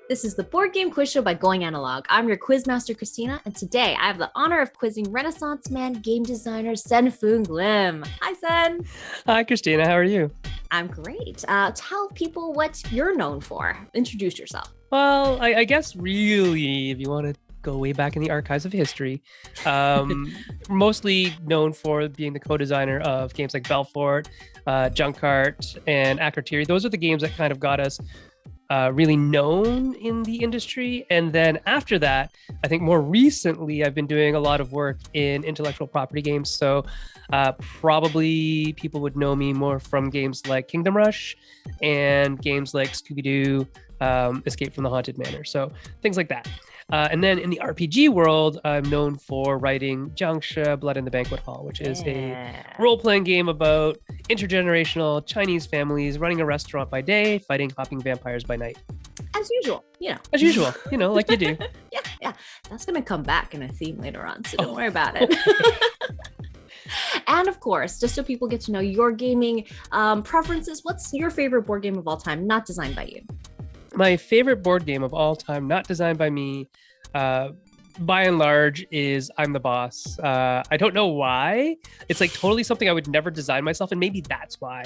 This is the Board Game Quiz Show by Going Analog. I'm your quizmaster, Christina, and today I have the honor of quizzing Renaissance man game designer Sen-Foong Lim. Hi, Sen. Hi, Christina. How are you? I'm great. Tell people what you're known for. Introduce yourself. Well, I guess really, if you want to go way back in the archives of history, mostly known for being the co-designer of games like Belfort, Junkart, and Akrotiri. Those are the games that kind of got us really known in the industry. And then after that, I think more recently, I've been doing a lot of work in intellectual property games. So probably people would know me more from games like Kingdom Rush and games like Scooby-Doo, Escape from the Haunted Manor. So things like that. And then in the RPG world, I'm known for writing Jiangshi, Blood in the Banquet Hall, which is a role-playing game about intergenerational Chinese families running a restaurant by day, fighting hopping vampires by night. As usual, As usual, like you do. Yeah. That's going to come back in a theme later on, so don't worry about it. And of course, just so people get to know your gaming preferences, what's your favorite board game of all time, not designed by you? My favorite board game of all time, not designed by me, by and large, is I'm the Boss. I don't know why. It's like totally something I would never design myself, and maybe that's why.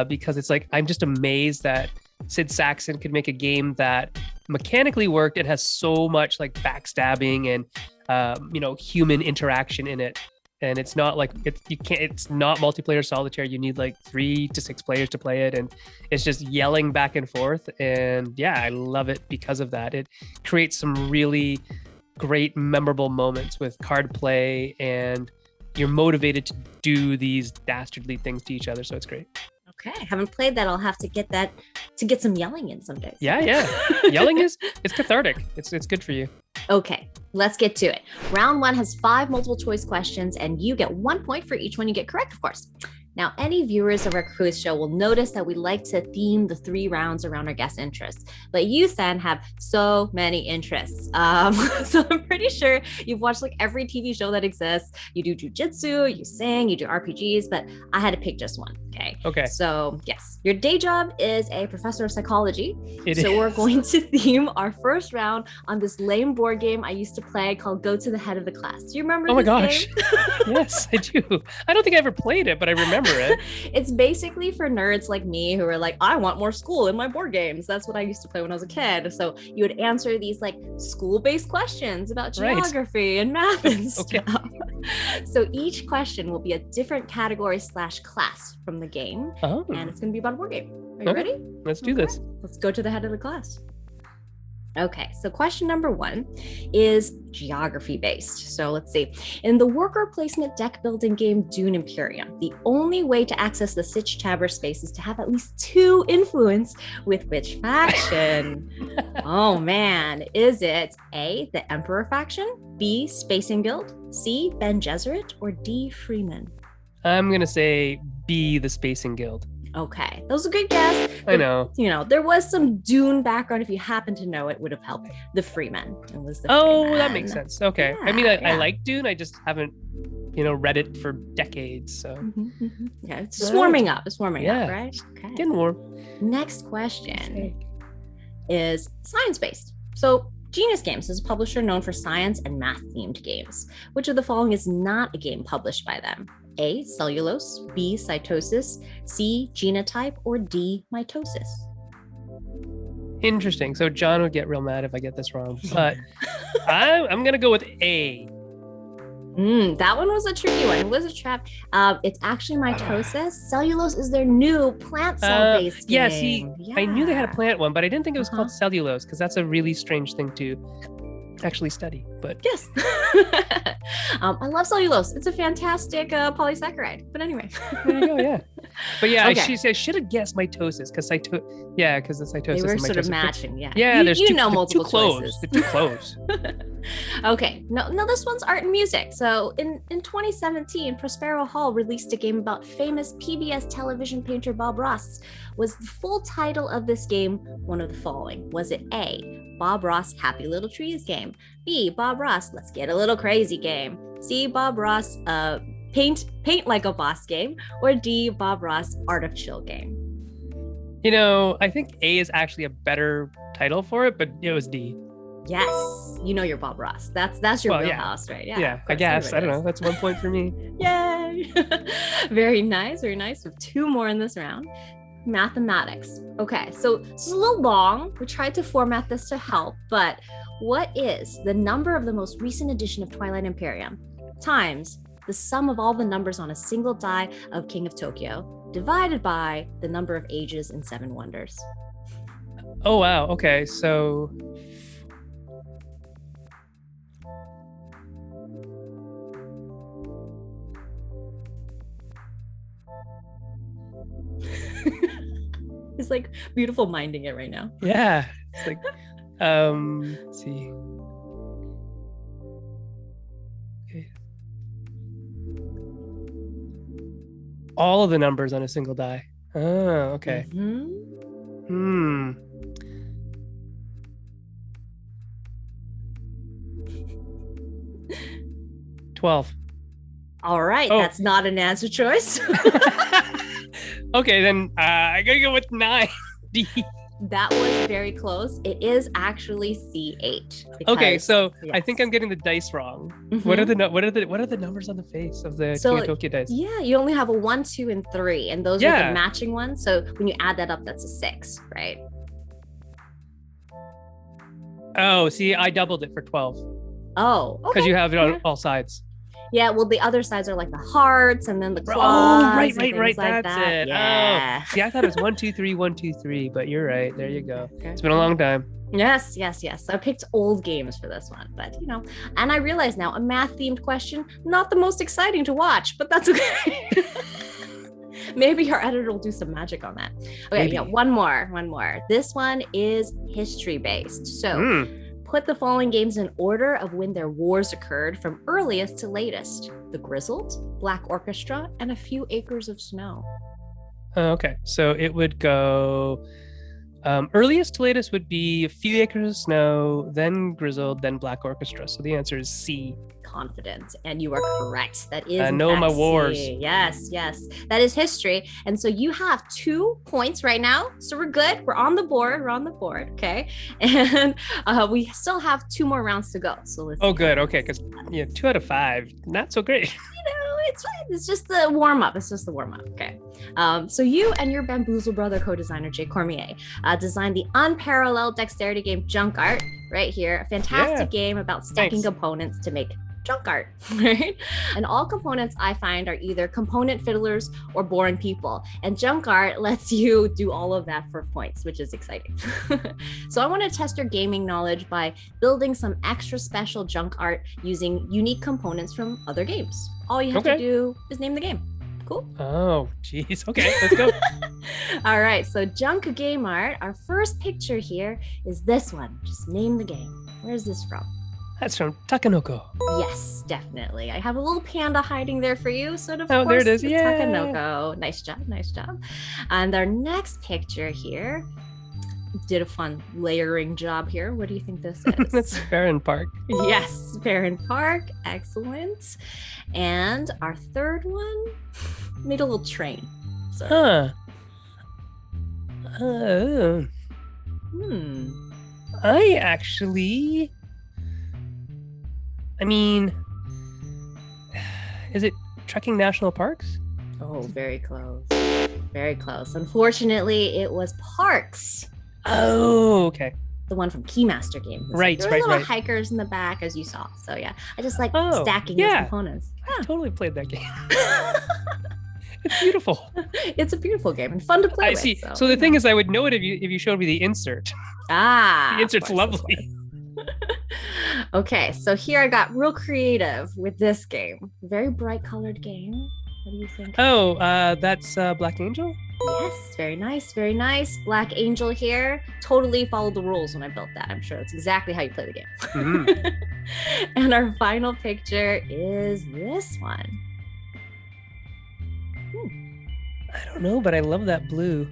Because it's like I'm just amazed that Sid Saxon could make a game that mechanically worked and has so much like backstabbing and human interaction in it. And it's not like it's not multiplayer solitaire. You need like 3 to 6 players to play it, and it's just yelling back and forth. And yeah, I love it because of that. It creates some really great memorable moments with card play, and you're motivated to do these dastardly things to each other. So it's great. Okay, I haven't played that. I'll have to get that to get some yelling in some days. Yeah. Yelling it's cathartic. It's good for you. Okay, let's get to it. Round 1 has 5 multiple choice questions, and you get 1 point for each one you get correct, of course. Now, any viewers of our quiz show will notice that we like to theme the 3 rounds around our guest interests. But you, Sen, have so many interests. So I'm pretty sure you've watched like every TV show that exists. You do jujitsu, you sing, you do RPGs, but I had to pick just one. Okay. So yes, your day job is a professor of psychology. We're going to theme our first round on this lame board game I used to play called Go to the Head of the Class. Do you remember this gosh. game? Yes, I do. I don't think I ever played it, but I remember it. It's basically for nerds like me who are like, I want more school in my board games. That's what I used to play when I was a kid. So you would answer these like school-based questions about geography and math and stuff. So each question will be a different category / class from the game. And it's going to be about a board game. Are you ready? Let's do this. Let's go to the head of the class. Okay, so question number 1 is geography based. So let's see. In the worker placement deck building game Dune Imperium, the only way to access the Sitch Tabor space is to have at least 2 influence with which faction? Oh man, is it A, the Emperor faction, B, Spacing Guild, C, Ben Gesserit, or D, Freeman? I'm going to say B, the Spacing Guild. Okay, that was a good guess. I know. There was some Dune background. If you happen to know, it would have helped. The Freeman. It was the Freeman. That makes sense. Okay. Yeah, I mean, I like Dune. I just haven't, read it for decades. So yeah, it's just warming up. It's warming up, right? Okay. Getting warm. Next question is science-based. So Genius Games is a publisher known for science and math-themed games. Which of the following is not a game published by them? A, cellulose, B, cytosis, C, genotype, or D, mitosis? Interesting. So John would get real mad if I get this wrong, but I'm going to go with A. That one was a tricky one. It was a trap. It's actually mitosis. Cellulose is their new plant cell-based game. I knew they had a plant one, but I didn't think it was called cellulose because that's a really strange thing to actually study. But yes. I love cellulose. It's a fantastic polysaccharide. But anyway. There you go, yeah. But yeah, I should have guessed mitosis because the cytosis they were and sort of mitosis. matching, yeah. Yeah, multiple choices. They're too close. Okay, no, this one's art and music. So in 2017, Prospero Hall released a game about famous PBS television painter Bob Ross. Was the full title of this game one of the following? Was it A, Bob Ross Happy Little Trees game, B, Bob Ross Let's Get a Little Crazy game, C, Bob Ross Paint Like a Boss game, or D, Bob Ross Art of Chill game? I think A is actually a better title for it, but it was D. Yes, you know your Bob Ross. That's your Well, yeah. wheelhouse, right? Yeah, Yeah, of I course, guess. I everybody don't know. does. That's 1 point for me. Yay! Very nice, very nice. We have 2 more in this round. Mathematics. Okay, so this is a little long. We tried to format this to help, but what is the number of the most recent edition of Twilight Imperium times the sum of all the numbers on a single die of King of Tokyo divided by the number of ages in Seven Wonders? Oh, wow. Okay, so It's like beautiful minding it right now. yeah, it's like, let's see. Okay. All of the numbers on a single die. Oh, okay. Mhm. 12. All right, Oh. that's not an answer choice. Okay, then I gotta go with 9. D. That was very close. It is actually C8. Okay, because- so I think yes. I'm getting the dice wrong. Mhm. What are the numbers on the face of the So, King of Tokyo dice? Yeah, you only have a 1, 2, and 3, and those are Yeah. the matching ones. So when you add that up, that's a 6, right? Oh, see, I doubled it for 12 Oh, because okay. you have it on Yeah. all sides. Yeah, well, the other sides are like the hearts and then the Oh, claws. right, and right, things right. like That's that. it. Yeah. Oh, see, I thought it was 1, 2, 3, 1, 2, 3, but you're right. There you go. Okay. It's been a long time. Yes. I picked old games for this one, but and I realize now a math themed question, not the most exciting to watch, but that's okay. Maybe our editor will do some magic on that. Okay, Maybe. yeah, one more. This one is history based. So put the following games in order of when their wars occurred from earliest to latest. The Grizzled, Black Orchestra, and A Few Acres of Snow. Okay, so it would go earliest to latest would be A Few Acres of Snow, then Grizzled, then Black Orchestra. So the answer is C. Confident, and you are correct. That is I in know fact my C. wars. Yes, that is history. And so you have 2 points right now, so we're good. We're on the board. Okay, and we still have 2 more rounds to go, so let's Oh, see. good. Okay, because 2 out of 5, not so great. It's fine. It's just the warm up. Okay. So you and your Bamboozle brother co-designer Jay Cormier designed the unparalleled dexterity game Junk Art right here. A fantastic game about stacking Thanks. components to make junk art, right? And all components I find are either component fiddlers or boring people. And junk art lets you do all of that for points, which is exciting. So I want to test your gaming knowledge by building some extra special junk art using unique components from other games. All you have to do is name the game. Cool? Oh, geez. Okay, let's go. All right, so junk game art. Our first picture here is this one. Just name the game. Where's this from? That's from Takanoko. Yes, definitely. I have a little panda hiding there for you. So of Oh, course, there it is. it's Yeah. Takanoko. Nice job. And our next picture here did a fun layering job here. What do you think this is? That's Farron Park. Yes, Farron Park. Excellent. And our third one made a little train. Sorry. Huh. I actually. I mean, is it Trekking National Parks? Oh, very close. Very close. Unfortunately, it was Parks. Oh, okay. The one from Keymaster Games. Right, There were right, little right. hikers in the back, as you saw. So yeah, I just like Oh, stacking yeah. these components. I totally played that game. It's beautiful. It's a beautiful game and fun to play I with. see. So the thing is, I would know it if you showed me the insert. the The insert's lovely. Okay, so here I got real creative with this game. Very bright colored game. What do you think? Oh, that's Black Angel? Yes, very nice. Black Angel here. Totally followed the rules when I built that. I'm sure that's exactly how you play the game. Mhm. And our final picture is this one. I don't know, but I love that blue.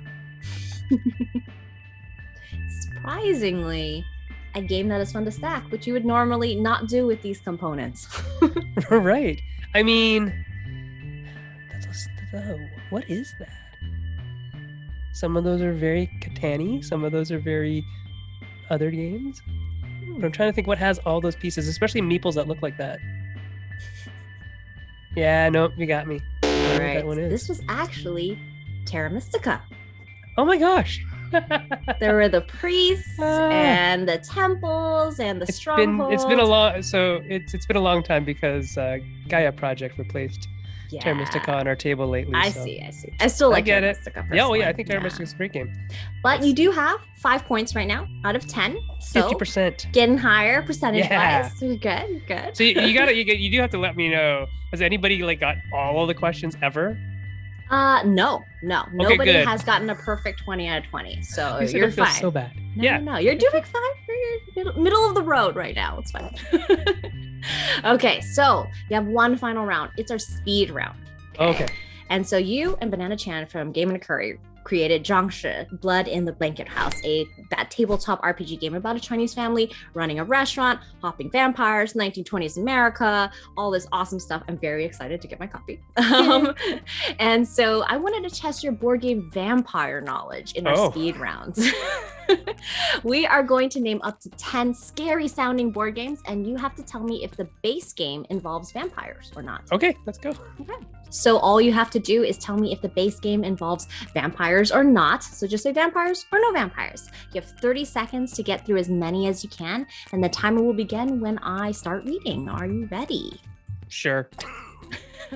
Surprisingly, a game that is fun to stack, which you would normally not do with these components. Right. I mean, what is that? Some of those are very Catan-y. Some of those are very other games. But I'm trying to think what has all those pieces, especially meeples that look like that. Yeah, no, you got me. I don't know what that one is. This was actually Terra Mystica. Oh my gosh. There were the priests and the temples and the strongholds. It's been a long time because Gaia Project replaced Terra Mystica on our table lately. I see. I still like Terra Mystica. Yeah, I think Terra Mystica is a great game. But you do have 5 points right now out of 10. So 50%. Getting higher percentage-wise. You're good. So you do have to let me know. Has anybody got all of the questions ever? No. Okay, Nobody good. has gotten a perfect 20 out of 20. So you're fine. So bad. No. You're doing fine. You're middle of the road right now. It's fine. Okay, so you have one final round. It's our speed round. Okay. And so you and Banana Chan from Game and Curry created Jiangshi, Blood in the Banquet House, that tabletop RPG game about a Chinese family running a restaurant, hopping vampires, 1920s America, all this awesome stuff. I'm very excited to get my copy. And so I wanted to test your board game vampire knowledge in our speed rounds. We are going to name up to 10 scary sounding board games, and you have to tell me if the base game involves vampires or not. Okay, let's go. Okay. So all you have to do is tell me if the base game involves vampires or not. So just say vampires or no vampires. You have 30 seconds to get through as many as you can, and the timer will begin when I start reading. Are you ready? Sure.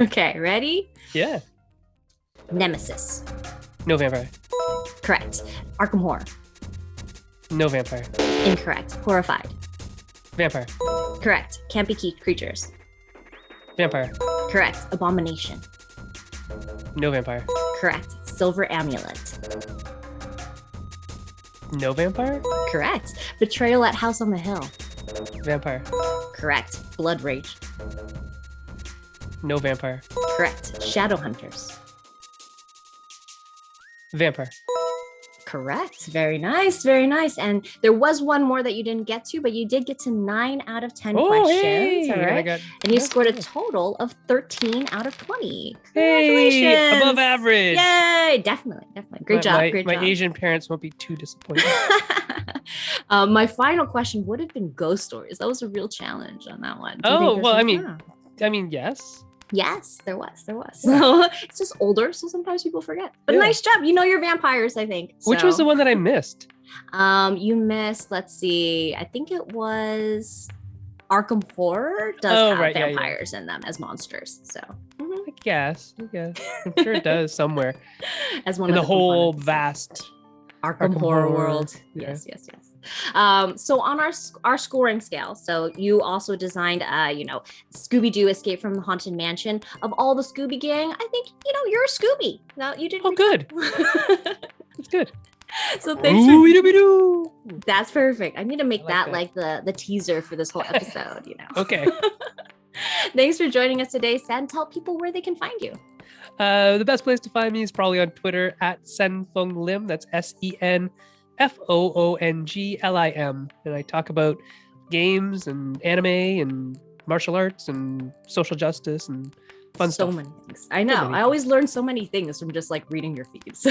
Okay, ready? Yeah. Nemesis. No vampire. Correct. Arkham Horror. No vampire. Incorrect. Horrified. Vampire. Correct. Can't be creatures. Vampire. Correct. Abomination. No vampire. Correct. Silver Amulet. No vampire? Correct. Betrayal at House on the Hill. Vampire. Correct. Blood Rage. No vampire. Correct. Shadowhunters. Vampire. Correct. Very nice. Very nice. And there was one more that you didn't get to, but you did get to 9 out of 10 questions. Hey, all right. And you scored a total of 13 out of 20. Hey, Congratulations. above average. Yay. Definitely. Great job. My Asian parents won't be too disappointed. My final question would have been ghost stories. That was a real challenge on that one. I mean, yes. Yes, there was. So it's just older, so sometimes people forget. But nice job. You know your vampires, I think. So. Which was the one that I missed? You missed, let's see, I think it was Arkham Horror does have vampires in them as monsters. So I guess. I'm sure it does somewhere. As one in of the whole vast Arkham Horror world. Yeah. Yes. So on our scoring scale, so you also designed Scooby-Doo Escape from the Haunted Mansion. Of all the Scooby gang, I think you're a Scooby. No, you did. Oh, good. That's good. So thanks. That's perfect. I need to make that like the teaser for this whole episode. Okay. Thanks for joining us today, Sen. Tell people where they can find you. The best place to find me is probably on Twitter at Sen-Foong Lim. That's SenFoonglim. And I talk about games and anime and martial arts and social justice and fun stuff. So many things. I know. I always learn so many things from just reading your feeds.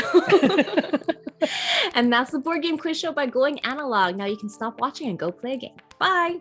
And that's the Board Game Quiz Show by Going Analog. Now you can stop watching and go play a game. Bye.